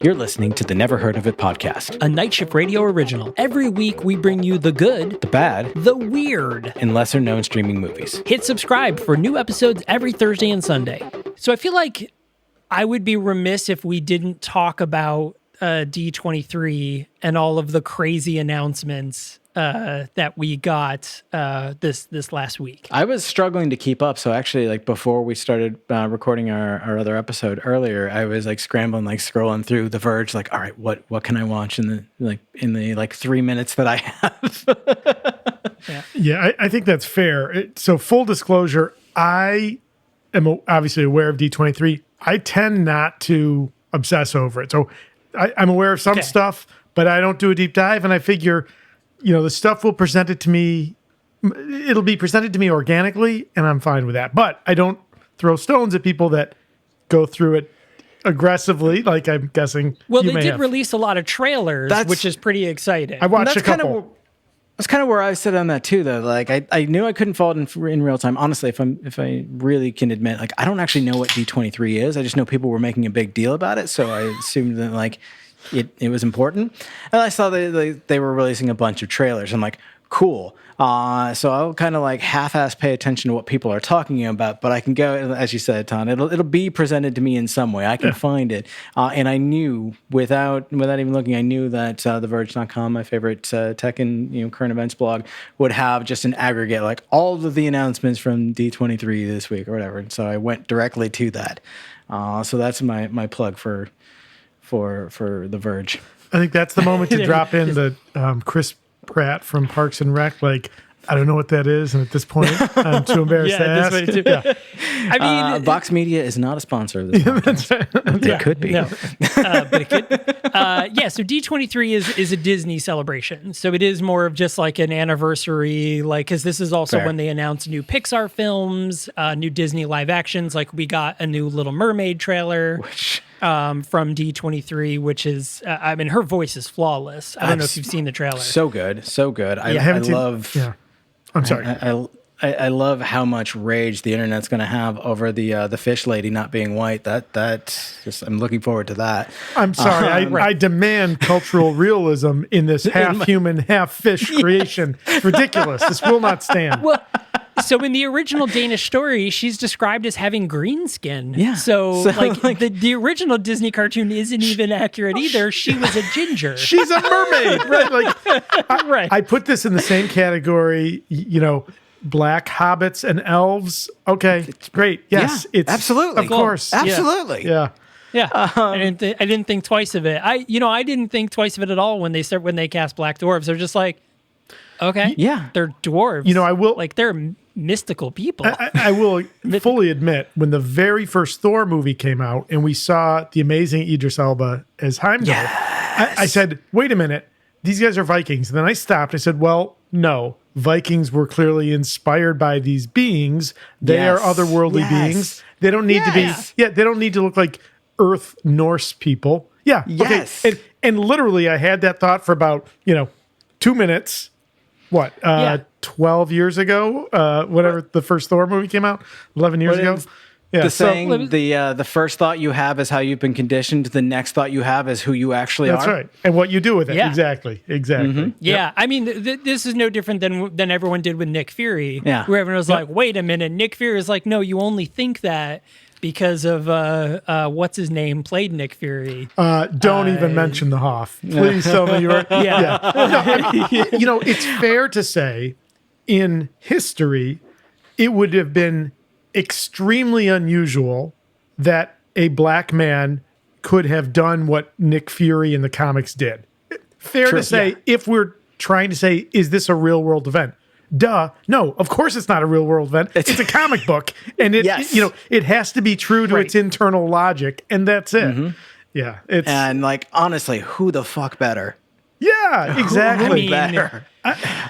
You're listening to the Never Heard of It podcast, a Night Shift Radio original. Every week we bring you the good, the bad, the weird, and lesser known streaming movies. Hit subscribe for new episodes every Thursday and Sunday. So I feel like I would be remiss if we didn't talk about D23 and all of the crazy announcements that we got this last week. I was struggling to keep up, so actually, like before we started recording our other episode earlier, I was like scrambling, like scrolling through The Verge, like, all right, what can I watch in the 3 minutes that I have? Yeah, I think that's fair. So full disclosure, I am obviously aware of D23. I tend not to obsess over it. So I'm aware of some stuff, but I don't do a deep dive, and I figure, the stuff will present it to me. It'll be presented to me organically, and I'm fine with that. But I don't throw stones at people that go through it aggressively, like I'm guessing. Well, they did release a lot of trailers, which is pretty exciting. I watched a couple. That's kind of where I sit on that too, though. Like I knew I couldn't follow it in real time. Honestly, if I really can admit, like I don't actually know what D23 is. I just know people were making a big deal about it, so I assumed that like it was important. And I saw they were releasing a bunch of trailers. I'm like, cool. So I'll kind of like half-ass pay attention to what people are talking about, but I can go, as you said, Ton, it'll be presented to me in some way. I can find it. And I knew without even looking, I knew that TheVerge.com, my favorite tech and current events blog, would have just an aggregate, like all of the announcements from D23 this week or whatever. And so I went directly to that. So that's my plug for The Verge. I think that's the moment to drop in the Chris Pratt from Parks and Rec. Like, I don't know what that is, and at this point, I'm too embarrassed to ask. I mean, Vox Media is not a sponsor of this podcast. It could be. No. But it could. So D23 is a Disney celebration. So it is more of just like an anniversary, like, because this is also when they announce new Pixar films, new Disney live actions. Like, we got a new Little Mermaid trailer. From D23, which is, her voice is flawless. I don't know if you've seen the trailer. So good. I'm sorry. I love how much rage the internet's going to have over the fish lady not being white. That's just, I'm looking forward to that. I'm sorry. I demand cultural realism in this half human, half fish creation. It's ridiculous. This will not stand. Well, so in the original Danish story, she's described as having green skin. Yeah. So the original Disney cartoon isn't even accurate either. She was a ginger. She's a mermaid. Right. I put this in the same category, black hobbits and elves. Okay, great. Yes, it's absolutely. Of course. Absolutely. Yeah. Yeah, I didn't think twice of it. I didn't think twice of it at all when they cast black dwarves. They're just like, okay, yeah, they're dwarves. I will they're mystical people. I will fully admit, when the very first Thor movie came out and we saw the amazing Idris Elba as Heimdall, I said, wait a minute, these guys are Vikings. And then I stopped. I said, well, no, Vikings were clearly inspired by these beings. They are otherworldly beings. They don't need to be. Yeah, they don't need to look like Earth Norse people. Yeah. Yes. Okay. And literally, I had that thought for about 2 minutes. 12 years ago, whatever the first Thor movie came out, 11 years ago. Yeah, the saying, the first thought you have is how you've been conditioned. The next thought you have is who you actually are. That's right. And what you do with it. Yeah. Exactly. Mm-hmm. Yeah. I mean, this is no different than everyone did with Nick Fury. Yeah. Where everyone was like, wait a minute. Nick Fury is like, no, you only think that because of what's his name played Nick Fury. Don't even mention the Hoff. Please tell me you were. Yeah. No, it's fair to say in history, it would have been extremely unusual that a black man could have done what Nick Fury in the comics did. Fair to say, if we're trying to say, is this a real world event? Duh. No, of course it's not a real world event. It's a comic book. And it has to be true to its internal logic. And that's it. Mm-hmm. Yeah. And honestly, who the fuck better? Yeah, exactly.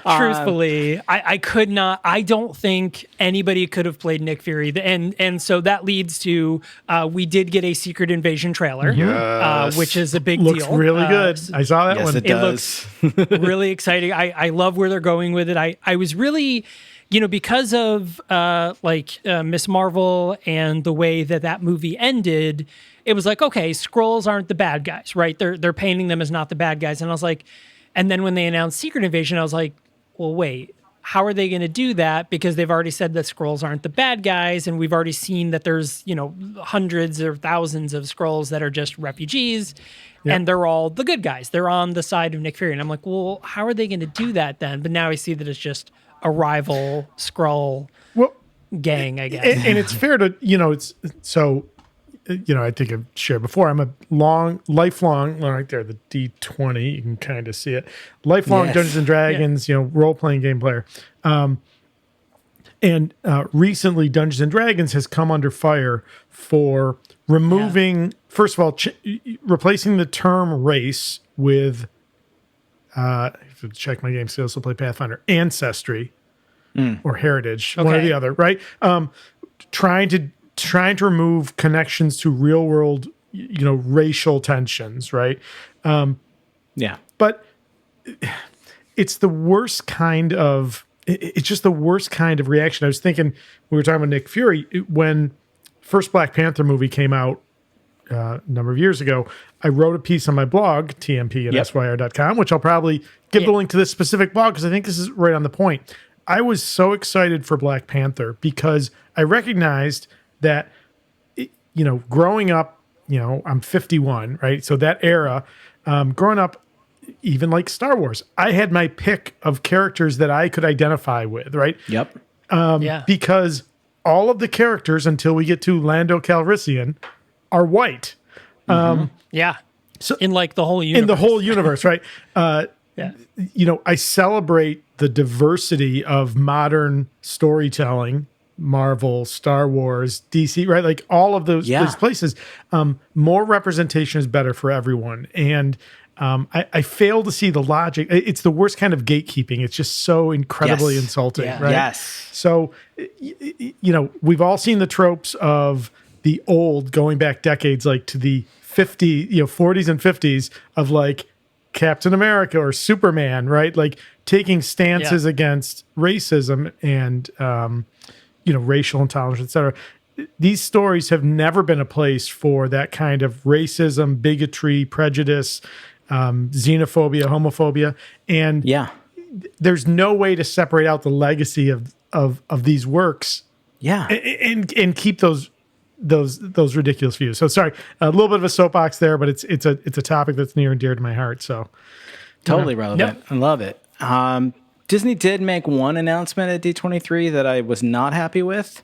Truthfully, I could not. I don't think anybody could have played Nick Fury, and so that leads to we did get a Secret Invasion trailer, which is a big deal. Looks really good. I saw that one. It does. Looks really exciting. I love where they're going with it. I was really because of Miss Marvel and the way that movie ended, it was like, okay, Skrulls aren't the bad guys, right? They're painting them as not the bad guys. And I was like, and then when they announced Secret Invasion, I was like, well, wait, how are they going to do that? Because they've already said that Skrulls aren't the bad guys, and we've already seen that there's, hundreds or thousands of Skrulls that are just refugees, and they're all the good guys. They're on the side of Nick Fury. And I'm like, well, how are they going to do that then? But now I see that it's just a rival Skrull gang, I guess. And it's fair to, it's so, I think I've shared before, I'm a lifelong, right there, the D20, you can kind of see it, lifelong Dungeons and Dragons, role-playing game player. And recently Dungeons and Dragons has come under fire for removing, first of all, replacing the term race with, I have to check my game skills to play Pathfinder, ancestry or heritage, one or the other, right? Trying to remove connections to real world, racial tensions, right? But it's the worst kind of, it's just the worst kind of reaction. I was thinking, we were talking about Nick Fury, when first Black Panther movie came out a number of years ago, I wrote a piece on my blog, tmp at syr.com, which I'll probably give the link to this specific blog because I think this is right on the point. I was so excited for Black Panther because I recognized that, growing up, I'm 51, right? So that era, growing up, even like Star Wars, I had my pick of characters that I could identify with, right? Yep. Because all of the characters, until we get to Lando Calrissian, are white. So in like the whole universe. In the whole universe, right? I celebrate the diversity of modern storytelling, Marvel, Star Wars, DC, right? Like all of those places. More representation is better for everyone. And I fail to see the logic. It's the worst kind of gatekeeping. It's just so incredibly insulting, right? Yes. So, we've all seen the tropes of the old, going back decades, like to the 40s and 50s of like Captain America or Superman, right? Like taking stances against racism and, racial intolerance, et cetera. These stories have never been a place for that kind of racism, bigotry, prejudice, xenophobia, homophobia. And there's no way to separate out the legacy of these works and keep those ridiculous views. So sorry, a little bit of a soapbox there, but it's a topic that's near and dear to my heart. So totally relevant. I love it. Disney did make one announcement at D23 that I was not happy with.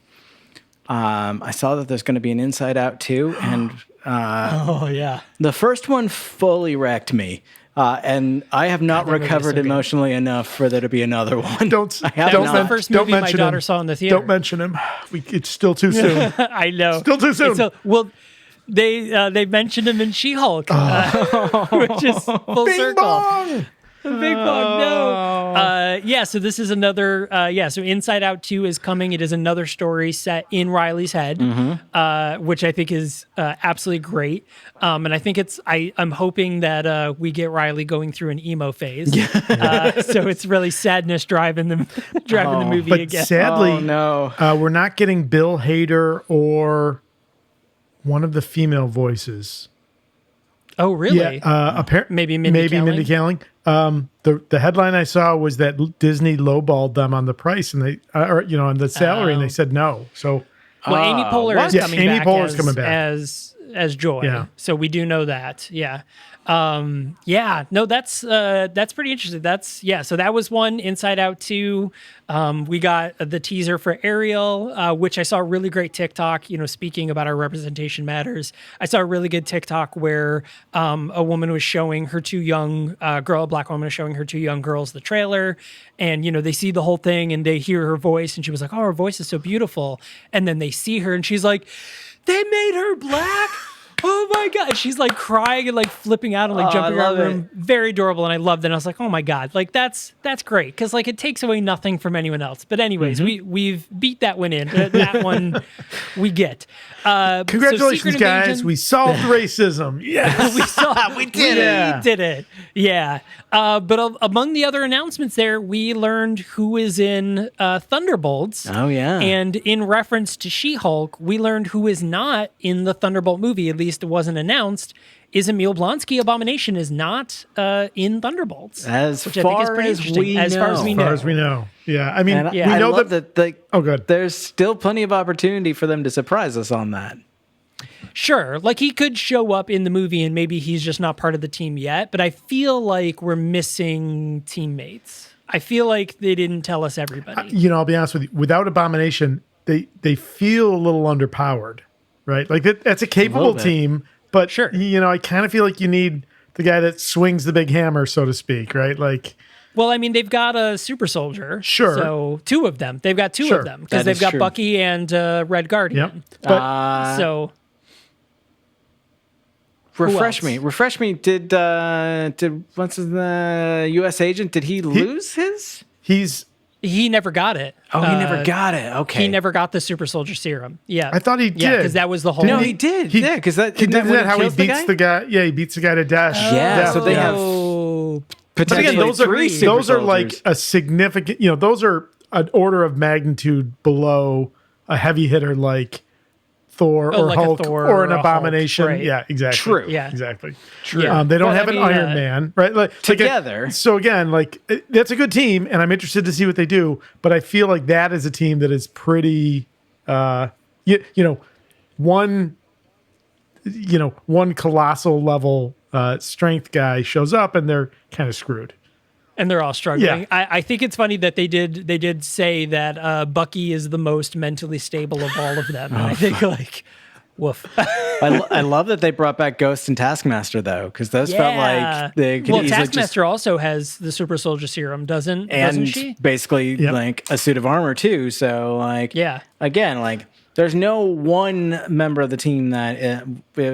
I saw that there's going to be an Inside Out 2, and the first one fully wrecked me. And I have not recovered emotionally enough for there to be another one. That was the first movie my daughter saw in the theater. Don't mention him. It's still too soon. I know. Still too soon. They mentioned him in She Hulk, which is full Bing circle. Bong! Big bug, no. So this is another, so Inside Out 2 is coming. It is another story set in Riley's head, which I think is absolutely great. And I think I'm hoping that we get Riley going through an emo phase. So it's really sadness driving the movie but again. Sadly, we're not getting Bill Hader or one of the female voices. Oh, really? Yeah, maybe Mindy Kaling. The headline I saw was that Disney lowballed them on the price and they, on the salary, and they said no. So, Amy Poehler is coming back as Joy. Yeah. So we do know that. Yeah. That's pretty interesting. So that was one. Inside Out 2. We got the teaser for Ariel, which I saw a really great TikTok, speaking about our representation matters. I saw a really good TikTok where a woman was showing her two young a black woman was showing her two young girls the trailer, and they see the whole thing and they hear her voice, and she was like, "Oh, her voice is so beautiful." And then they see her and she's like, "They made her black." oh my God. She's like crying and like flipping out and like jumping around the room. Very adorable. And I loved it. And I was like, oh my God, like that's great. Cause like it takes away nothing from anyone else. But anyways, we've beat that one in. That one we get. Congratulations, guys. We solved racism. Yes. we did it. We did it. Yeah. But among the other announcements there, we learned who is in Thunderbolts. Oh, yeah. And in reference to She Hulk, we learned who is not in the Thunderbolt movie, at least it wasn't announced, is Emil Blonsky. Abomination is not in Thunderbolts. As far as we know. Yeah. I mean, we I know love that good. There's still plenty of opportunity for them to surprise us on that. Sure. Like he could show up in the movie and maybe he's just not part of the team yet, but I feel like we're missing teammates. I feel like they didn't tell us everybody. I'll be honest with you. Without Abomination, they feel a little underpowered, right? Like that's a capable team, but sure. I kind of feel like you need the guy that swings the big hammer, so to speak, right? Like, well, I mean, they've got a super soldier. Sure. So two of them. They've got two of them because they've got Bucky and Red Guardian. Yep. But so refresh me. Did what's the U.S. agent? Did he lose his? He never got it. Oh, he never got it. Okay. He never got the super soldier serum. Yeah. I thought he did. Yeah, because that was the whole... No, he did. Yeah, because that how he beats the guy? Yeah, he beats the guy to death. Yeah, so they have potentially those are like a significant, those are an order of magnitude below a heavy hitter like Thor or like Hulk or an Abomination. Hulk, right. Yeah, exactly. True. Yeah. Exactly. True. They don't have an Iron Man, right? Like, together. So again, like that's a good team, and I'm interested to see what they do. But I feel like that is a team that is pretty, one colossal level strength guy shows up, and they're kind of screwed. And they're all struggling. Yeah. I think it's funny that they did say that Bucky is the most mentally stable of all of them. And I think like, woof. I love that they brought back Ghost and Taskmaster though, because those felt like they could easily Taskmaster also has the super soldier serum, doesn't she? Basically like a suit of armor too. So like, again, like there's no one member of the team that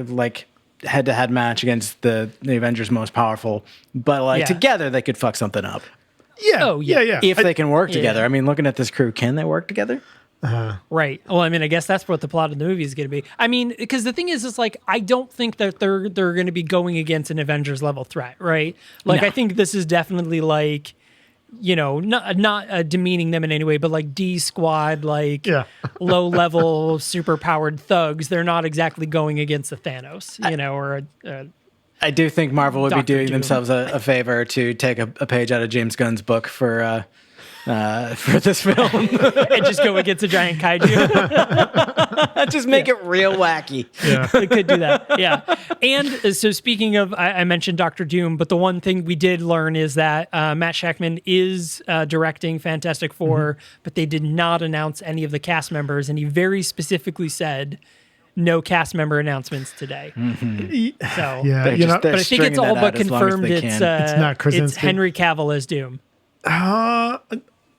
like head-to-head match against the Avengers most powerful, but like together they could fuck something up. Yeah. If they can work together. I mean, looking at this crew, can they work together? Right. Well, I mean, I guess that's what the plot of the movie is going to be. I mean, because the thing is like, I don't think that they're going to be going against an Avengers level threat, right? Like, I think this is definitely like, not demeaning them in any way, but like D squad, like low level, super powered thugs. They're not exactly going against the Thanos, or I do think Marvel would be doing Doom. themselves a favor to take a page out of James Gunn's book for this film and just go against a giant kaiju. Just make it real wacky. Yeah. They could do that. Yeah. And so speaking of, I mentioned Dr. Doom, but the one thing we did learn is that Matt Shakman is directing Fantastic Four, but they did not announce any of the cast members. And he very specifically said, no cast member announcents today. So, but I think it's all but confirmed it's not Krasinski. It's Henry Cavill as Doom.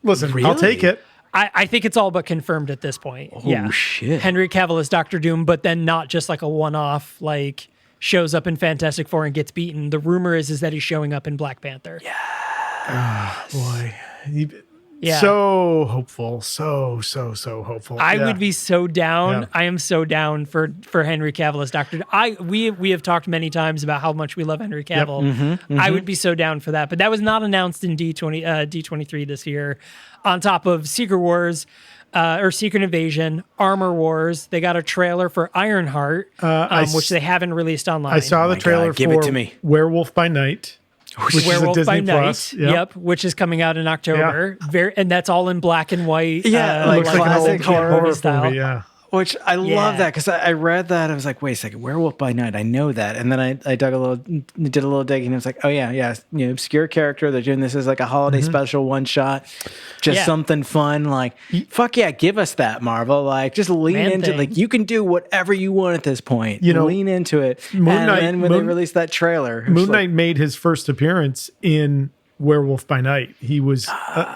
Listen, Really? I'll take it. I think it's all but confirmed at this point. Oh, shit. Henry Cavill is Dr. Doom, but then not just like a one-off, like shows up in Fantastic Four and gets beaten. The rumor is that he's showing up in Black Panther. Yeah. Oh, boy. Yeah. So hopeful. So hopeful. I would be so down. Yeah. I am so down for Henry Cavill as Dr. We have talked many times about how much we love Henry Cavill. Yep. I would be so down for that. But that was not announced in D23 this year. On top of Secret Wars, or Secret Invasion, Armor Wars. They got a trailer for Ironheart, which they haven't released online. I saw the trailer Give for it to me. Werewolf by Night. Which Werewolf is a by Disney Night, Plus. Yep. which is coming out in October. And that's all in black and white. Like Looks like an classic old horror horror style. movie, yeah. Which I love that because I read that. I was like, wait a second, Werewolf by Night. I know that. And then I did a little digging. And I was like, oh, yeah. Obscure character. They're doing this as like a holiday special one shot. Just something fun. Like, fuck yeah, give us that, Marvel. Like, just lean into it. Like, you can do whatever you want at this point. Lean into it. Moon Knight, then when they released that trailer. Moon Knight made his first appearance in Werewolf by Night. He was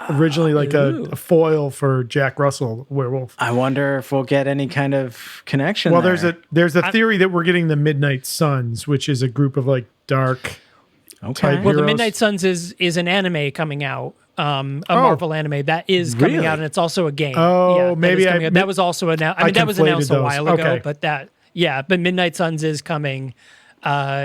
originally like a foil for Jack Russell, Werewolf. I wonder if we'll get any kind of connection. Well, there. there's a theory that we're getting the Midnight Suns, which is a group of like dark type Well, the heroes. Midnight Suns is an anime coming out. A Marvel anime that is coming out, and it's also a game. Oh, maybe that was also announced. I mean, that was announced a while ago, Okay. but Midnight Suns is coming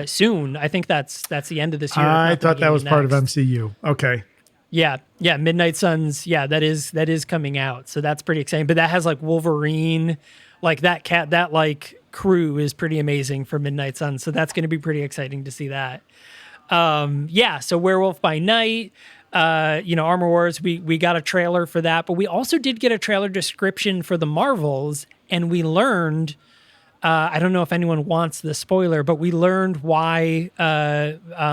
soon. I think that's the end of this year. I thought that was part of MCU. Okay. Yeah, Midnight Suns. Yeah, that is coming out. So that's pretty exciting. But that has like Wolverine, like that like crew is pretty amazing for Midnight Suns. So that's going to be pretty exciting to see that. So Werewolf by Night. Armor Wars, we got a trailer for that, but we also did get a trailer description for the Marvels, and we learned, I don't know if anyone wants the spoiler, but we learned why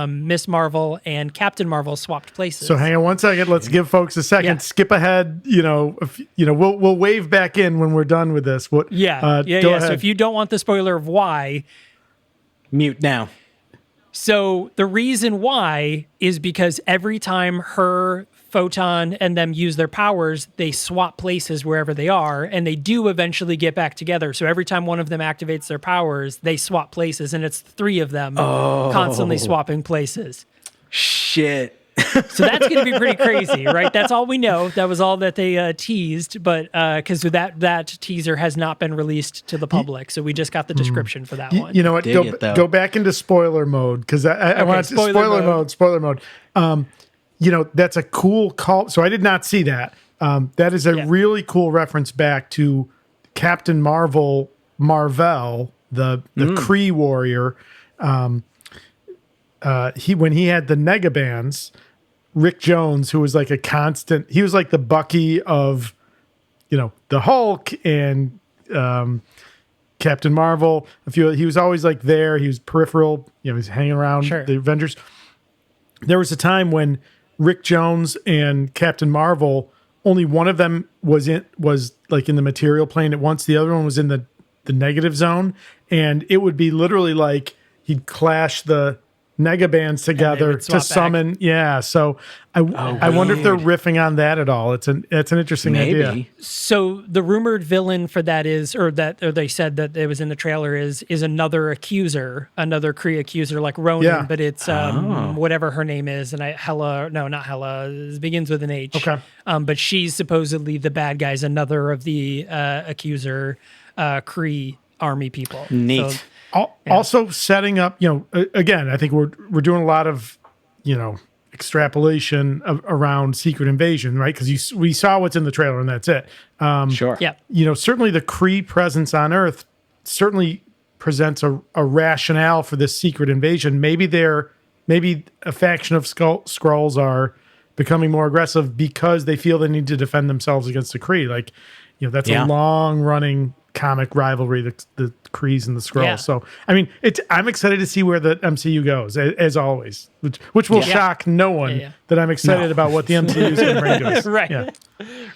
Miss Marvel and Captain Marvel swapped places. So hang on one second. Let's give folks a second. Yeah. Skip ahead. We'll wave back in when we're done with this. Go ahead. So if you don't want the spoiler of why, mute now. So the reason why is because every time her, Photon, and them use their powers, they swap places wherever they are, and they do eventually get back together. So every time one of them activates their powers, they swap places, and it's three of them constantly swapping places. Shit. So that's going to be pretty crazy, right? That's all we know. That was all that they teased, but because that teaser has not been released to the public, so we just got the description for that one. You know what? Go back into spoiler mode because I want to spoiler mode. That's a cool call. So I did not see that. That is a really cool reference back to Captain Marvel, the Kree warrior. When he had the Negabands, Rick Jones, who was like a constant, he was like the Bucky of, the Hulk and Captain Marvel. He was always like there. He was peripheral. He was hanging around the Avengers. There was a time when Rick Jones and Captain Marvel, only one of them was like in the material plane at once. The other one was in the negative zone, and it would be literally like he'd clash the Negabands together to summon. Back. Yeah. So I wonder if they're riffing on that at all. It's an interesting idea. So the rumored villain for that is, or they said that it was in the trailer is another accuser, another Kree accuser like Ronan, but it's whatever her name is. And not Hela. It begins with an H. Okay. But she's supposedly the bad guys, another of the accuser Kree army people. Neat. So, also setting up, again, I think we're doing a lot of, extrapolation around Secret Invasion, right? Because we saw what's in the trailer and that's it. Sure. Yeah. Certainly the Kree presence on Earth certainly presents a rationale for this Secret Invasion. Maybe a faction of Skrulls are becoming more aggressive because they feel they need to defend themselves against the Kree. Like, that's a long running comic rivalry, the Krees and the Skrulls. Yeah. So, I mean, I'm excited to see where the MCU goes, as always, which will shock no one that I'm excited about what the MCU is going to bring to us. Right. Yeah.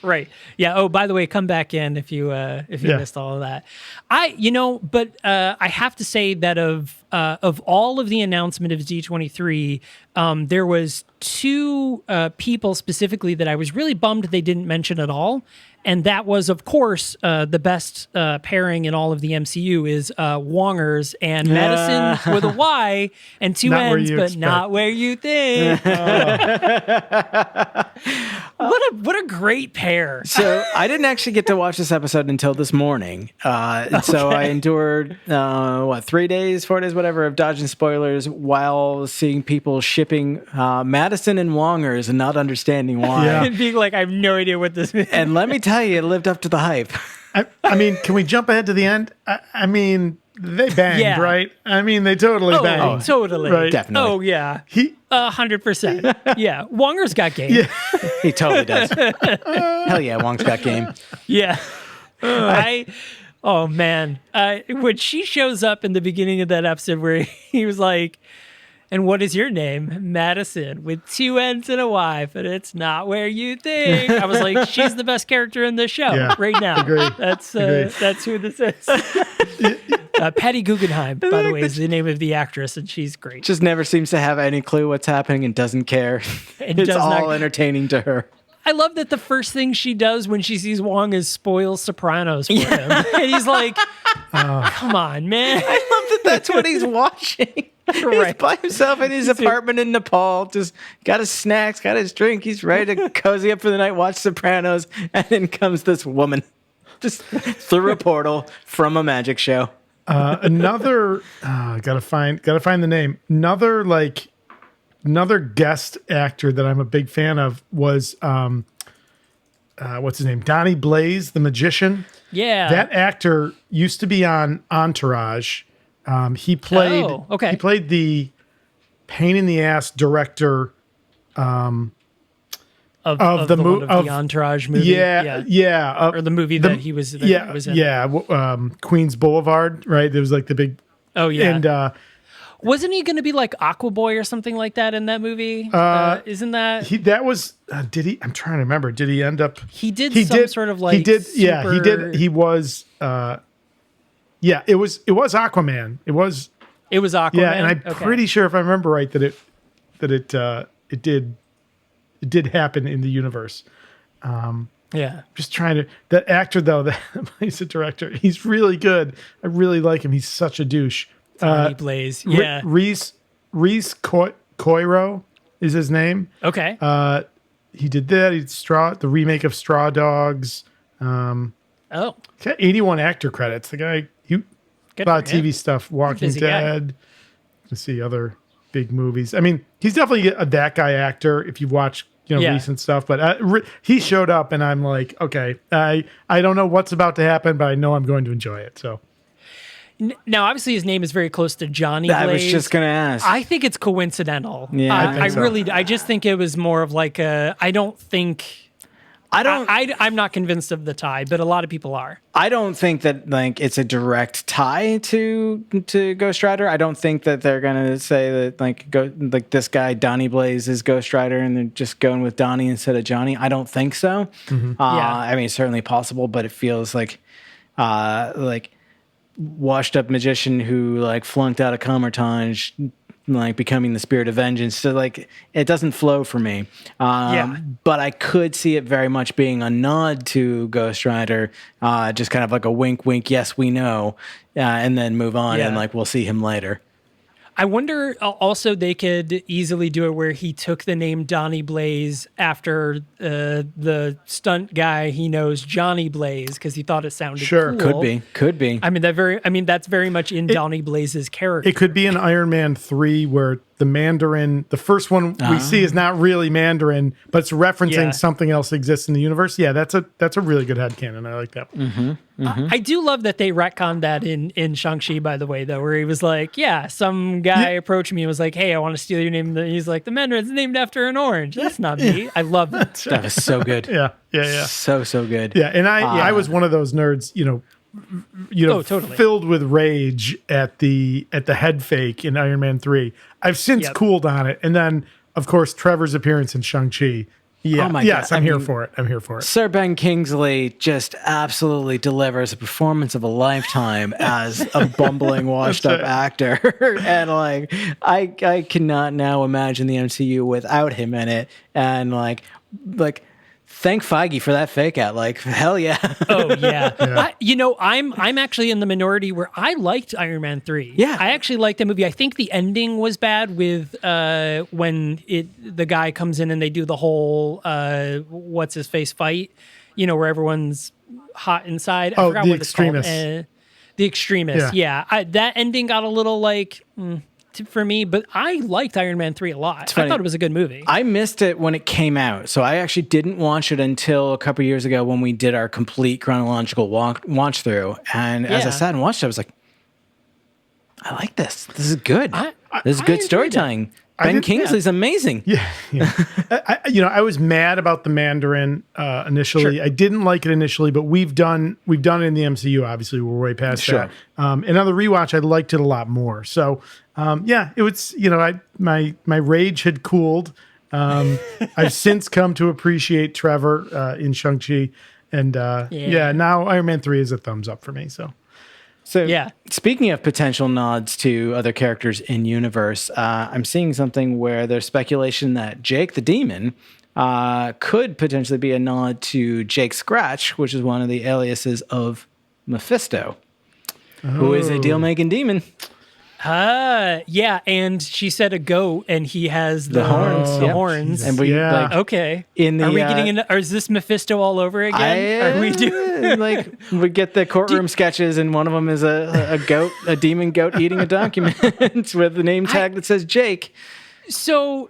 Right. Yeah. Oh, by the way, come back in if you missed all of that. I have to say that of all of the announcement of D23, there was two people specifically that I was really bummed they didn't mention at all. And that was, of course, the best pairing in all of the MCU is Wongers and Madison with a Y and two N's, but not where you think. What a great pair. So I didn't actually get to watch this episode until this morning. So I endured, 4 days, whatever, of dodging spoilers while seeing people shipping Madison and Wongers and not understanding why. Yeah. And being like, I have no idea what this means. And let me tell you, it lived up to the hype. I mean, can we jump ahead to the end? I mean, they banged, right? I mean, they totally banged. Oh, totally. Right? Definitely. Oh, yeah. 100%. Yeah. Wonger's got game. Yeah. He totally does. Hell yeah, Wong's got game. Yeah. Oh, man. When she shows up in the beginning of that episode where he was like, and what is your name? Madison, with 2 N's and a Y, but it's not where you think. I was like, she's the best character in the show right now. Agreed. That's who this is. Patty Guggenheim, by the way, is the name of the actress, and she's great. Just never seems to have any clue what's happening and doesn't care. It's all entertaining to her. I love that the first thing she does when she sees Wong is spoil Sopranos for him. And he's like, come on, man. I love that that's what he's watching. He's by himself in his apartment in Nepal, just got his snacks, got his drink. He's ready to cozy up for the night, watch Sopranos. And then comes this woman just through a portal from a magic show. Gotta find the name. Another guest actor that I'm a big fan of was what's his name? Donnie Blaze, the magician. Yeah, that actor used to be on Entourage. He played the pain in the ass director of the Entourage movie. Yeah. Or the movie that he was in. Queens Boulevard, right? There was like the big. Oh yeah, and. Wasn't he going to be like Aquaboy or something like that in that movie? Isn't that that was? Did he? I'm trying to remember. Did he end up? He did sort of like. He did. Yeah, he did. He was. Yeah, it was Aquaman. It was Aquaman. Yeah, and I'm pretty sure if I remember right that it did happen in the universe. Yeah. Just trying to. That actor though that plays the director, he's really good. I really like him. He's such a douche. Blaze. Yeah. Reese Coiro is his name. Okay. He did that. He did the remake of Straw Dogs. Got 81 actor credits. The guy, a lot of TV stuff. Walking Dead. Let's see other big movies. I mean, he's definitely that guy actor if you watch recent stuff. But he showed up, and I'm like, okay, I don't know what's about to happen, but I know I'm going to enjoy it. So. Now, obviously, his name is very close to Johnny Blaze. I was just going to ask. I think it's coincidental. Yeah, I just think it was more of like I'm not convinced of the tie, but a lot of people are. I don't think that like it's a direct tie to Ghost Rider. I don't think that they're gonna say that this guy Donnie Blaze is Ghost Rider and they're just going with Donnie instead of Johnny. I don't think so. Mm-hmm. I mean, it's certainly possible, but it feels like washed up magician who like flunked out of Comertage, like becoming the spirit of vengeance. So like it doesn't flow for me. But I could see it very much being a nod to Ghost Rider, just kind of like a wink, wink. Yes, we know, and then move on and like we'll see him later. I wonder also they could easily do it where he took the name Donnie Blaze after the stunt guy he knows, Johnny Blaze, because he thought it sounded cool. Could be. I mean that's very much in Donnie Blaze's character. It could be in Iron Man 3 where the Mandarin, the first one we see is not really Mandarin, but it's referencing something else that exists in the universe. Yeah, that's a really good headcanon. I like that one. Mm-hmm, mm-hmm. I do love that they retconned that in Shang-Chi, by the way, though, where he was like, some guy approached me and was like, hey, I want to steal your name. And he's like, the Mandarin's named after an orange. That's not me. I love that. That was so good. Yeah. So good. Yeah, and I was one of those nerds, totally. filled with rage at the head fake in Iron Man 3. I've since cooled on it. And then, of course, Trevor's appearance in Shang-Chi. Yeah. Oh my yes, God. I'm here for it. Sir Ben Kingsley just absolutely delivers a performance of a lifetime as a bumbling, washed-up actor. And, like, I cannot now imagine the MCU without him in it. And, like thank Feige for that fake out. Like, hell yeah. Oh, yeah. I'm actually in the minority where I liked Iron Man 3. Yeah. I actually liked the movie. I think the ending was bad with when the guy comes in and they do the whole what's-his-face fight, where everyone's hot inside. I forgot the what it's called. Extremists. The Extremists, yeah. That ending got a little for me, but I liked Iron Man 3 a lot. I thought it was a good movie. I missed it when it came out, so I actually didn't watch it until a couple years ago when we did our complete chronological watch through. And as I sat and watched it, I was like, I like this. This is good. This is good storytelling. Ben Kingsley's amazing. Yeah. I was mad about the Mandarin initially. Sure. I didn't like it initially, but we've done it in the MCU. Obviously, we're way past that. And on the rewatch, I liked it a lot more. So, it was. My rage had cooled. I've since come to appreciate Trevor in Shang-Chi, and now Iron Man 3 is a thumbs up for me. So. So, Yeah. speaking of potential nods to other characters in universe, I'm seeing something where there's speculation that Jake the Demon could potentially be a nod to Jake Scratch, which is one of the aliases of Mephisto, who is a deal-making demon. Yeah, and she said a goat, and he has the horns. The Yep. horns. And we like Okay. in the Are we getting into? Or is this Mephisto all over again? Are we doing like we get the courtroom sketches, and one of them is a goat, a demon goat eating a document with the name tag that says Jake. So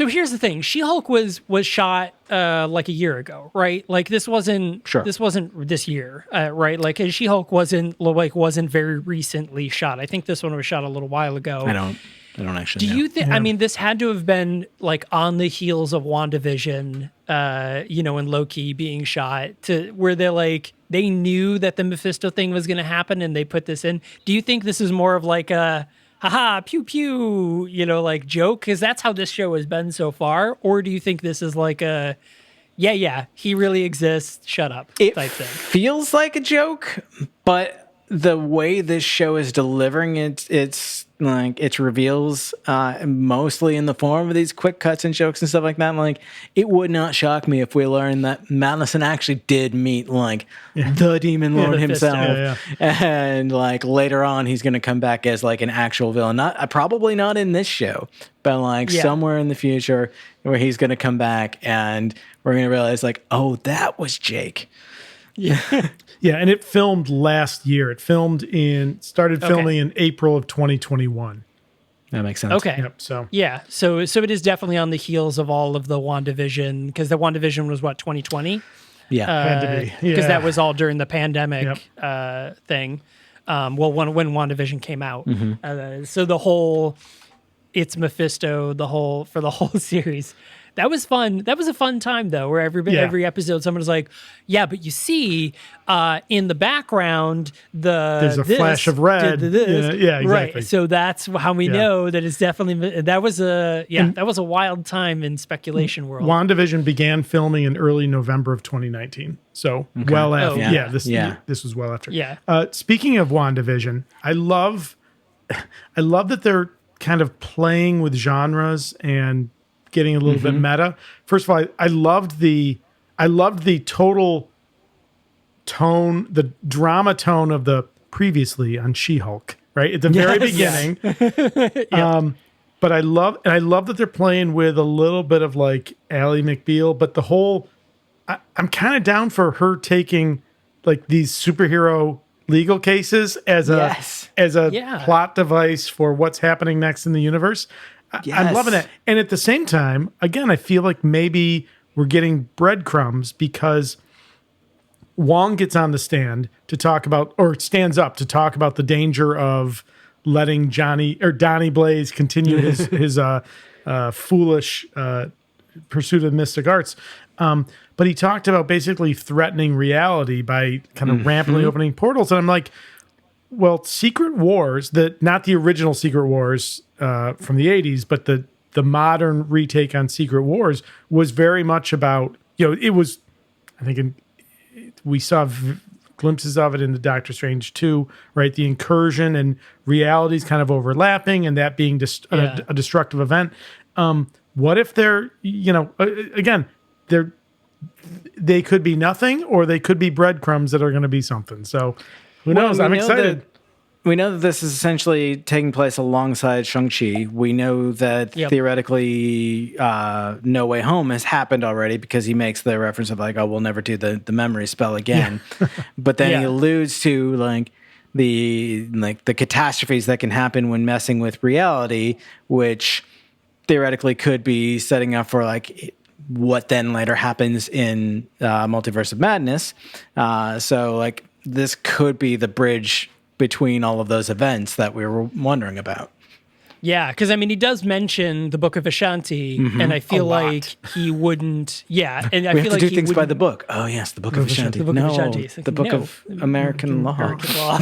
here's the thing: She-Hulk was shot like a year ago, right? Like this wasn't this year, right? Like She-Hulk wasn't very recently shot. I think this one was shot a little while ago. I don't actually know. Do you think? I mean, this had to have been like on the heels of WandaVision, and Loki being shot, to where they knew that the Mephisto thing was going to happen, and they put this in. Do you think this is more of like a haha, pew pew, like joke? Because that's how this show has been so far. Or do you think this is like a, yeah, he really exists, shut up type thing? Feels like a joke, but the way this show is delivering its reveals, mostly in the form of these quick cuts and jokes and stuff like that. Like, it would not shock me if we learned that Madison actually did meet the Demon Lord himself, and like later on he's going to come back as like an actual villain. Probably not in this show, but somewhere in the future where he's going to come back and we're going to realize like, oh, that was Jake. Yeah. Yeah, and it filmed last year. It started filming in April of 2021. That makes sense. Okay. Yep, so it is definitely on the heels of all of the WandaVision, because the WandaVision was what, 2020? Yeah. Had to be. Because that was all during the pandemic thing. When WandaVision came out. So the whole it's Mephisto, for the whole series. That was fun. That was a fun time, though, where every episode someone was like, yeah, but you see, in the background, there's a flash of red. Yeah, exactly. Right. So that's how we know that it's definitely, that was a wild time in speculation world. WandaVision began filming in early November of 2019. So well after. This was well after. Yeah. Speaking of WandaVision, I love that they're kind of playing with genres and getting a little bit meta. First of all, I loved the total tone, the drama tone of the previously on She-Hulk, right? At the very beginning. But I love that they're playing with a little bit of like Ally McBeal, but the whole, I'm kind of down for her taking like these superhero legal cases as a plot device for what's happening next in the universe. I'm loving it. And at the same time, again, I feel like maybe we're getting breadcrumbs because Wong gets on the stand to talk about, or stands up to talk about the danger of letting Donnie Blaze continue his foolish pursuit of mystic arts. But he talked about basically threatening reality by kind of rampantly opening portals. And I'm like, well, Secret Wars, not the original Secret Wars from the 80s, but the modern retake on Secret Wars was very much about, it was, I think we saw glimpses of it in the Doctor Strange 2, right? The incursion and realities kind of overlapping and that being a destructive event. What if they're, again, they could be nothing or they could be breadcrumbs that are going to be something. So who knows? I'm excited. We know that this is essentially taking place alongside Shang-Chi. We know that theoretically No Way Home has happened already because he makes the reference of like, oh, we'll never do the memory spell again. But then he alludes to like the catastrophes that can happen when messing with reality, which theoretically could be setting up for like what then later happens in Multiverse of Madness. So like this could be the bridge between all of those events that we were wondering about. Yeah, because I mean, he does mention the Book of Ashanti, and I feel like he wouldn't. Yeah, and I we feel have to like do things by the book. Oh yes, the Book of Ashanti. The Book of Ashanti. The Book of American Law. American Law,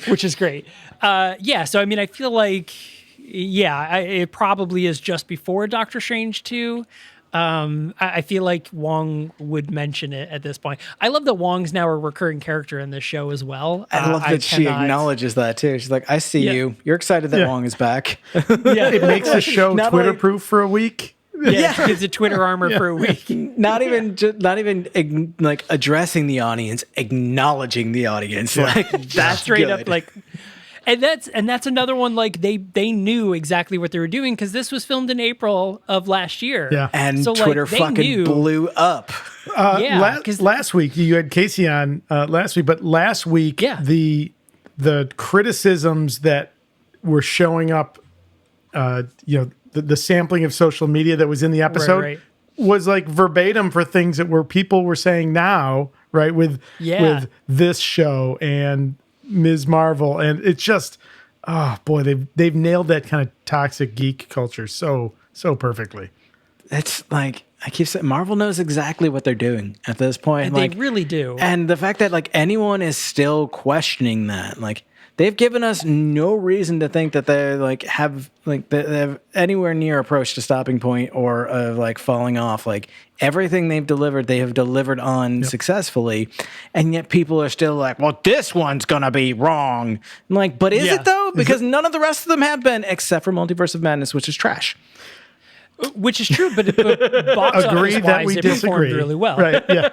which is great. So I mean, I feel like it probably is just before Doctor Strange 2. I feel like Wong would mention it at this point. I love that Wong's now a recurring character in this show as well. I love that she acknowledges that too. She's like, I see you. You're excited that Wong is back. It makes the show Twitter-proof for a week. Yeah, gives it Twitter armor for a week. Not even like addressing the audience, acknowledging the audience. Like that's straight good. up like. And that's another one, like they knew exactly what they were doing because this was filmed in April of last year. Yeah. And so, Twitter fucking blew up. Last week you had Casey on last week, but last week the criticisms that were showing up, the sampling of social media that was in the episode was like verbatim for things that people were saying now, right? With this show and Ms. Marvel, and it's just, oh boy, they've nailed that kind of toxic geek culture so perfectly. It's like I keep saying, Marvel knows exactly what they're doing at this point. And like, they really do. And the fact that like anyone is still questioning that, like they've given us no reason to think that they have anywhere near approached a stopping point or like falling off. Like everything they have delivered on successfully, and yet people are still like, well, this one's gonna be wrong. I'm like, but is it though? Because none of the rest of them have been, except for Multiverse of Madness, which is trash. Which is true, but box agree office that we wise, it disagree. performed really well. Right? Yeah.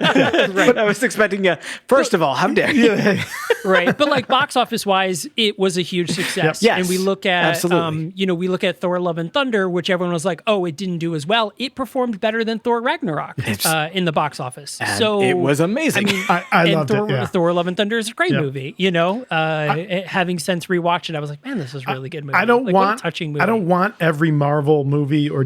Right. But I was expecting first of all, how dare you? Right, but like box office wise, it was a huge success. Yes, and we look at absolutely. we look at Thor: Love and Thunder, which everyone was like, oh, it didn't do as well. It performed better than Thor: Ragnarok in the box office. So it was amazing. I mean, I loved it. Thor: Love and Thunder is a great movie. Having since rewatched it, I was like, man, this was a really good movie. I don't want a touching movie. I don't want every Marvel movie or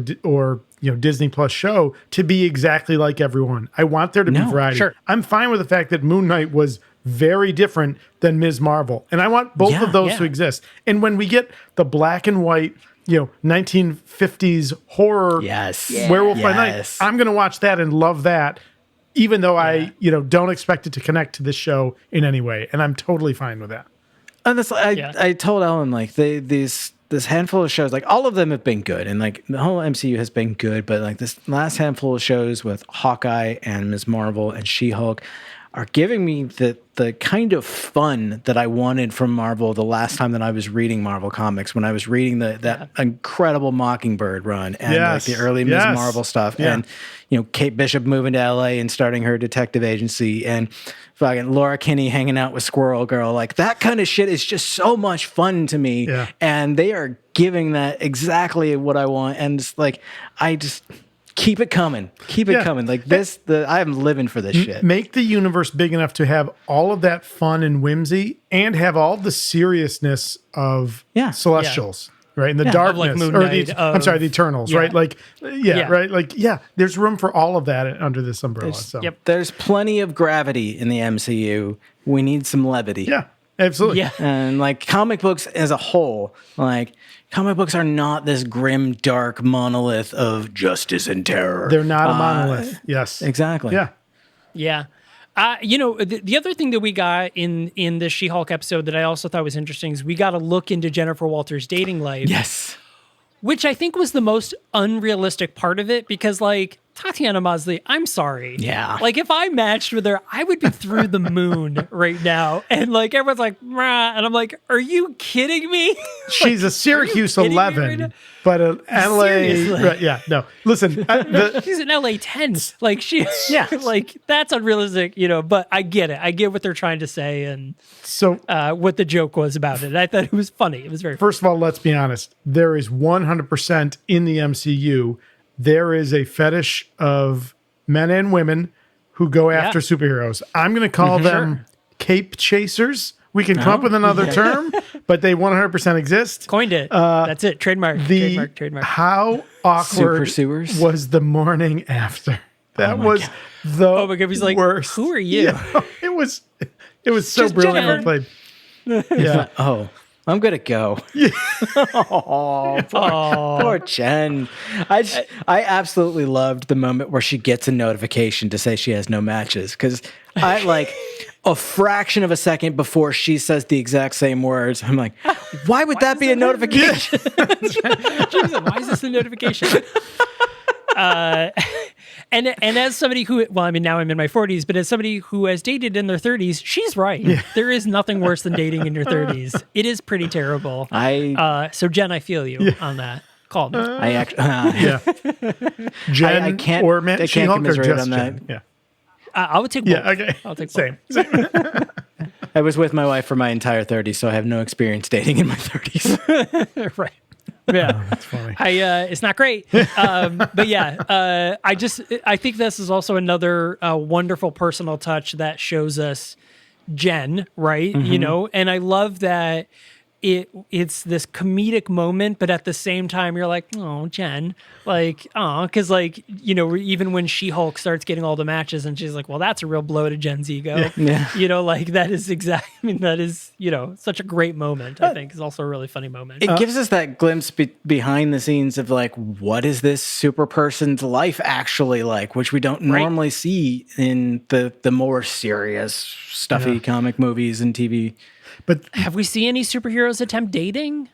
Disney Plus show to be exactly like everyone. I want there to be variety. Sure. I'm fine with the fact that Moon Knight was very different than Ms. Marvel, and I want both of those to exist. And when we get the black and white, 1950s horror Werewolf by Night, I'm going to watch that and love that, even though I don't expect it to connect to this show in any way, and I'm totally fine with that. And that's I told Ellen like this handful of shows, like all of them have been good, and like the whole MCU has been good, but like this last handful of shows with Hawkeye and Ms. Marvel and She Hulk are giving me the kind of fun that I wanted from Marvel the last time that I was reading Marvel comics, when I was reading that incredible Mockingbird run and like the early Ms. Marvel stuff, and Kate Bishop moving to LA and starting her detective agency, and fucking Laura Kinney hanging out with Squirrel Girl. Like that kind of shit is just so much fun to me. Yeah. And they are giving that exactly what I want. And it's like, I just keep it coming. Keep it coming. Like this, I'm living for this shit. Make the universe big enough to have all of that fun and whimsy and have all the seriousness of Celestials. Right, in the darkness, like or the Eternals, right? Like, right? Like, there's room for all of that under this umbrella. There's plenty of gravity in the MCU. We need some levity. Yeah, absolutely. Yeah, and like comic books as a whole, like comic books are not this grim, dark monolith of justice and terror. They're not a monolith. Yes, exactly. Yeah. The other thing that we got in the She Hulk episode that I also thought was interesting is we got a look into Jennifer Walters' dating life. Yes. Which I think was the most unrealistic part of it, because like Tatiana Maslany, I'm sorry. Yeah. Like if I matched with her, I would be through the moon right now. And like everyone's like, rah, and I'm like, are you kidding me? She's a Syracuse 11, but an LA. Right, yeah, no. Listen, she's an LA 10. Like like that's unrealistic, but I get it. I get what they're trying to say and so what the joke was about it. I thought it was funny. It was very funny. First of all, let's be honest. There is 100% in the MCU. There is a fetish of men and women who go after superheroes. I'm going to call them cape chasers. We can come up with another term, but they 100% exist. Coined it. That's it. Trademark. Trademark. How awkward was the morning after? That was the oh my God. He's like, worst. Who are you? Yeah, it was so brilliantly played. Yeah. Oh. I'm gonna go. Poor Jen. I absolutely loved the moment where she gets a notification to say she has no matches, because I like a fraction of a second before she says the exact same words, I'm like, why would that be a notification? Why is this a notification? And as somebody who, well, I mean, now I'm in my 40s, but as somebody who has dated in their 30s, she's right. Yeah. There is nothing worse than dating in your 30s. It is pretty terrible. So Jen, I feel you on that. Call me. I actually, Jen I can't, or Matt, I She can't Hulk or commiserate just on that. Jen? Yeah. I would take both. Yeah, okay. I'll take Same. I was with my wife for my entire 30s, so I have no experience dating in my 30s. Right. Yeah, Oh, that's funny. it's not great, but yeah, I think this is also another wonderful personal touch that shows us Jen, right? You know, and I love that it's this comedic moment, but at the same time, you're like, oh, Jen, like, oh, because like, you know, even when She Hulk starts getting all the matches, and she's like, well, that's a real blow to Jen's ego. Yeah. You know, like that is exactly. I mean, that is, you know, such a great moment. I think is also a really funny moment. It gives us that glimpse behind the scenes of like, what is this super person's life actually like, which we don't normally see in the more serious, stuffy comic movies and TV. But have we seen any superheroes attempt dating?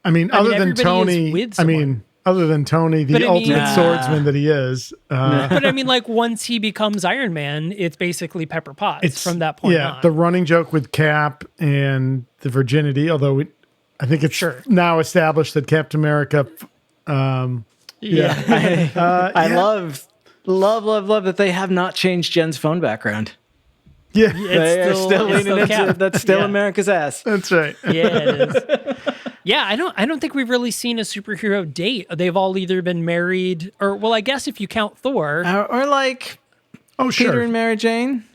I mean, other than everybody Tony, is with someone. other than Tony, the ultimate swordsman that he is. But I mean, like once he becomes Iron Man, it's basically Pepper Potts from that point on. The running joke with Cap and the virginity, although I think it's now established that Captain America. I love that they have not changed Jen's phone background. Yeah, they're still leaning into that's still America's ass. That's right. Yeah, it is. Yeah, I don't think we've really seen a superhero date. They've all either been married, or well, I guess if you count Thor, or like Peter and Mary Jane,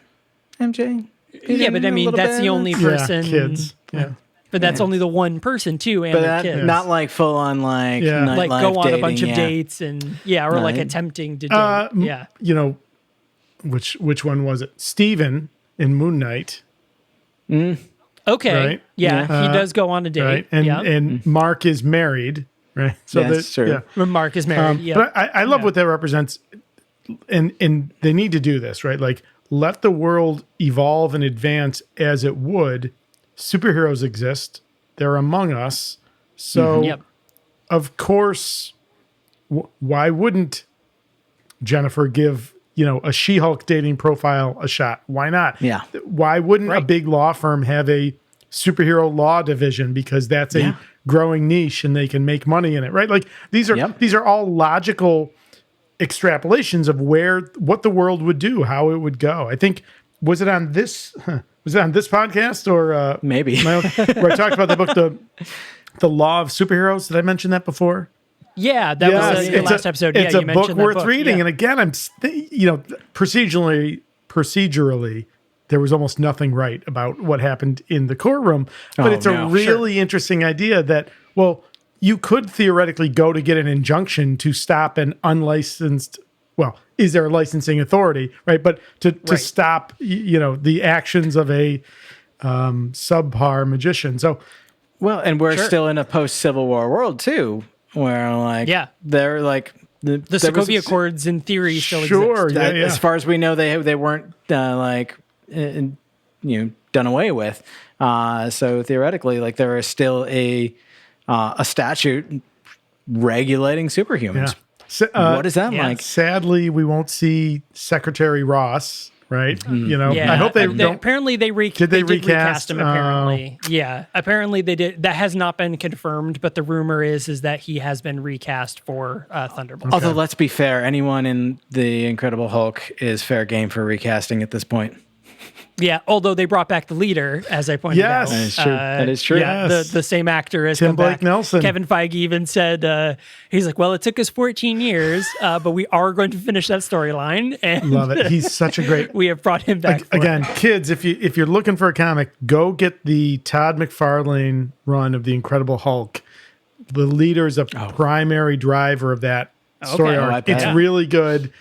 MJ. Yeah, but I mean that's the only person. Kids. Yeah. But that's only the one person too, and their kids. Not like full on like like go on dating, a bunch of dates and or like attempting to date. You know, which one was it? Steven in Moon Knight. Okay. Right? Yeah, he does go on a date. Right. And Mark is married. Right. So that's true. Yeah. Mark is married. But I love what that represents. And they need to do this, right? Like let the world evolve and advance as it would. Superheroes exist. They're among us. So of course, why wouldn't Jennifer give a She-Hulk dating profile a shot? Why not? Yeah. Why wouldn't a big law firm have a superhero law division? Because that's a growing niche and they can make money in it, right? Like these are all logical extrapolations of what the world would do, how it would go. I think was it on this podcast or maybe where I talked about the book the Law of Superheroes? Did I mention that before? Yeah, that was the last episode. It's you a book mentioned worth that book. reading. Yeah. And again, I'm procedurally, there was almost nothing right about what happened in the courtroom. But it's a really interesting idea that, well, you could theoretically go to get an injunction to stop an unlicensed. Well, is there a licensing authority, right? But to stop, the actions of a subpar magician. So, well, and we're still in a post-Civil War world too. Where they're like the Sokovia Accords in theory still exist. As far as we know, they weren't done away with. So theoretically, like there is still a statute regulating superhumans. Yeah. What is that like? Sadly, we won't see Secretary Ross. Right, I hope they don't. Apparently, they did recast him. Apparently, apparently they did. That has not been confirmed, but the rumor is that he has been recast for Thunderbolt. Although, let's be fair, anyone in the Incredible Hulk is fair game for recasting at this point. Yeah, although they brought back the leader, as I pointed out. That is true. That is true. Yeah, the same actor as Tim Blake Nelson. Kevin Feige even said, he's like, well, it took us 14 years, but we are going to finish that storyline. And love it. He's such a great... we have brought him back. Again, kids, if you're looking for a comic, go get the Todd McFarlane run of The Incredible Hulk. The leader is a primary driver of that story arc. It's really good.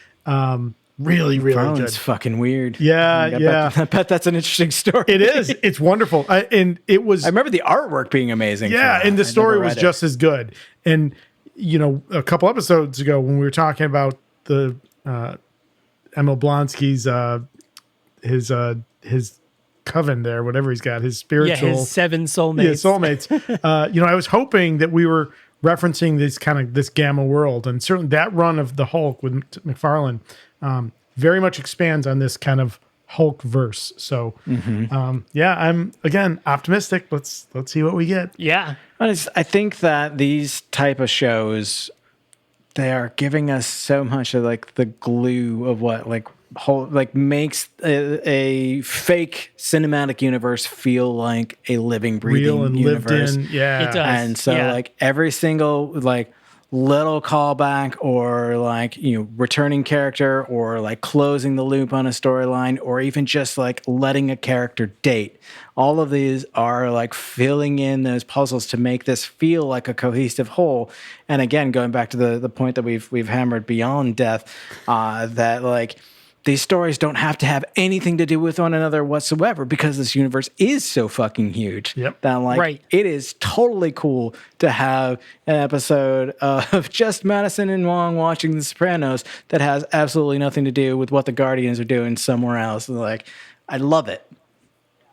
Really good. It's fucking weird. Yeah. I bet that's an interesting story. It is. It's wonderful. And it was... I remember the artwart being amazing. Yeah, and the story was just as good. And, a couple episodes ago when we were talking about the Emil Blonsky's, his coven there, whatever he's got, his spiritual... his 7 soulmates. Yeah, soulmates. I was hoping that we were referencing this gamma world, and certainly that run of the Hulk with McFarlane very much expands on this kind of Hulk verse. So I'm again optimistic. Let's see what we get. Yeah. I think that these type of shows, they are giving us so much of like the glue of what makes a fake cinematic universe feel like a living, breathing Real and universe. lived in. Yeah. It does. And so like every single like little callback or like, returning character or like closing the loop on a storyline or even just like letting a character date. All of these are like filling in those puzzles to make this feel like a cohesive whole. And again, going back to the point that we've hammered beyond death, that like these stories don't have to have anything to do with one another whatsoever because this universe is so fucking huge. Yep. That like it is totally cool to have an episode of just Madison and Wong watching The Sopranos that has absolutely nothing to do with what the Guardians are doing somewhere else. Like, I love it.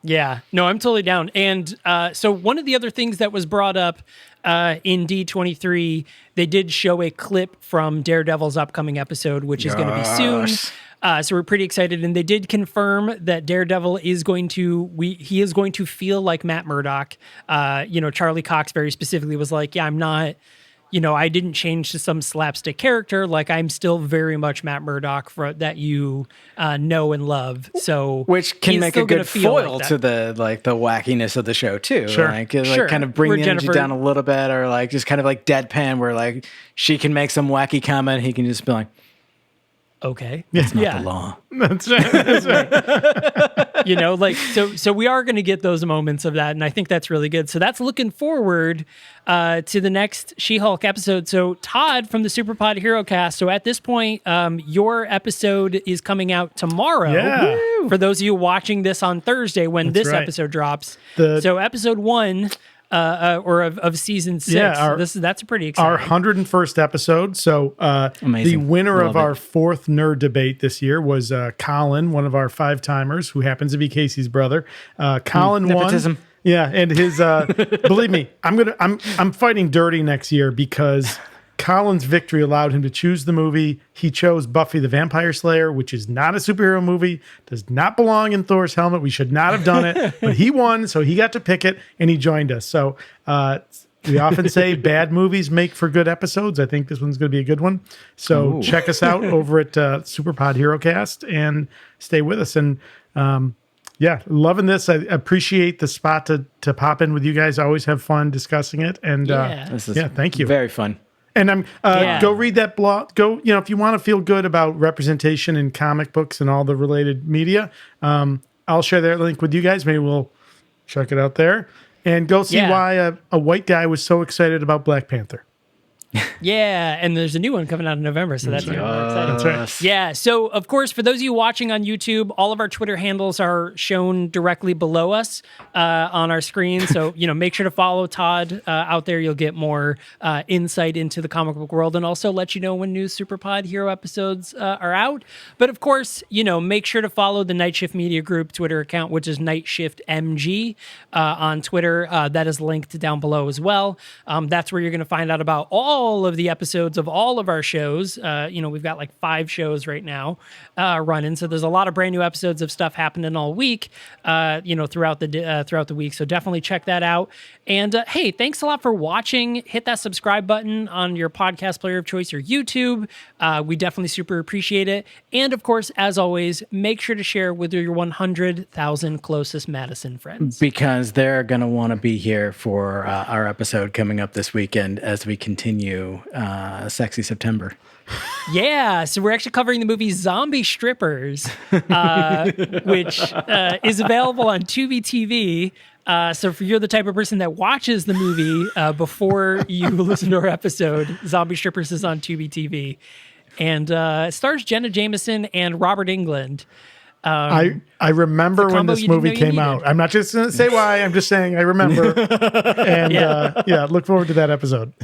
Yeah, no, I'm totally down. And so one of the other things that was brought up in D23, they did show a clip from Daredevil's upcoming episode, which is going to be soon. So we're pretty excited, and they did confirm that Daredevil is going to feel like Matt Murdock. Charlie Cox very specifically was like, "Yeah, I'm not. I didn't change to some slapstick character. Like I'm still very much Matt Murdock that you know and love." So which can make a good foil to the wackiness of the show too. Sure, kind of bring the energy down a little bit, or like just kind of like deadpan, where like she can make some wacky comment, he can just be like, okay, that's not the law. That's right. So we are going to get those moments of that, and I think that's really good. So that's looking forward to the next She Hulk episode. So Todd from the SuperPod Hero Cast. So at this point, your episode is coming out tomorrow. Yeah. For those of you watching this on Thursday when this episode drops. So episode 1. Of season 6. Yeah, that's pretty exciting. Our 101st episode. So the winner of our 4th nerd debate this year was Colin, one of our 5-timers, who happens to be Casey's brother. Colin won. Yeah, and his believe me, I'm fighting dirty next year because Colin's victory allowed him to choose the movie. He chose Buffy the Vampire Slayer, which is not a superhero movie, does not belong in Thor's helmet. We should not have done it, but he won, so he got to pick it, and he joined us. So we often say bad movies make for good episodes. I think this one's going to be a good one. So check us out over at SuperPod Hero Cast and stay with us. And loving this. I appreciate the spot to pop in with you guys. I always have fun discussing it. And thank you. Very fun. And go read that blog. Go, if you want to feel good about representation in comic books and all the related media, I'll share that link with you guys. Maybe we'll check it out there and go see why a white guy was so excited about Black Panther. Yeah, and there's a new one coming out in November, so that's even more exciting. That's right. Yeah, so of course, for those of you watching on YouTube, all of our Twitter handles are shown directly below us on our screen. So, make sure to follow Todd out there. You'll get more insight into the comic book world and also let you know when new SuperPod Hero episodes are out. But of course, make sure to follow the Night Shift Media Group Twitter account, which is Night Shift MG on Twitter. That is linked down below as well. That's where you're going to find out about all of the episodes of all of our shows. We've got like 5 shows right now running, so there's a lot of brand new episodes of stuff happening all week throughout the week, so definitely check that out. And hey, thanks a lot for watching. Hit that subscribe button on your podcast player of choice or YouTube. We definitely super appreciate it. And of course, as always, make sure to share with your 100,000 closest Madison friends, because they're going to want to be here for our episode coming up this weekend as we continue Sexy September. Yeah, so we're actually covering the movie Zombie Strippers, which is available on Tubi TV. So if you're the type of person that watches the movie before you listen to our episode, Zombie Strippers is on Tubi TV. And it stars Jenna Jameson and Robert Englund. I remember when this movie came out. I'm not just going to say why. I'm just saying I remember. And look forward to that episode.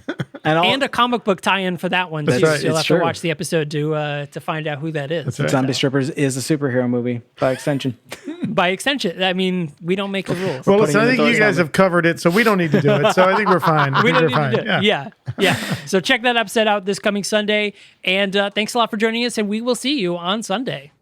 And a comic book tie-in for that one. That's too. right. So you'll It's have true. to watch the episode to find out who that is. That's right. Zombie Strippers is a superhero movie by extension. By extension, I mean, we don't make the rules. Well, putting listen, I in the think you Thor's guys helmet. have covered it, so we don't need to do it. So I think we're fine. We don't need fine. to do it. Yeah. So check that episode out this coming Sunday. And thanks a lot for joining us, and we will see you on Sunday.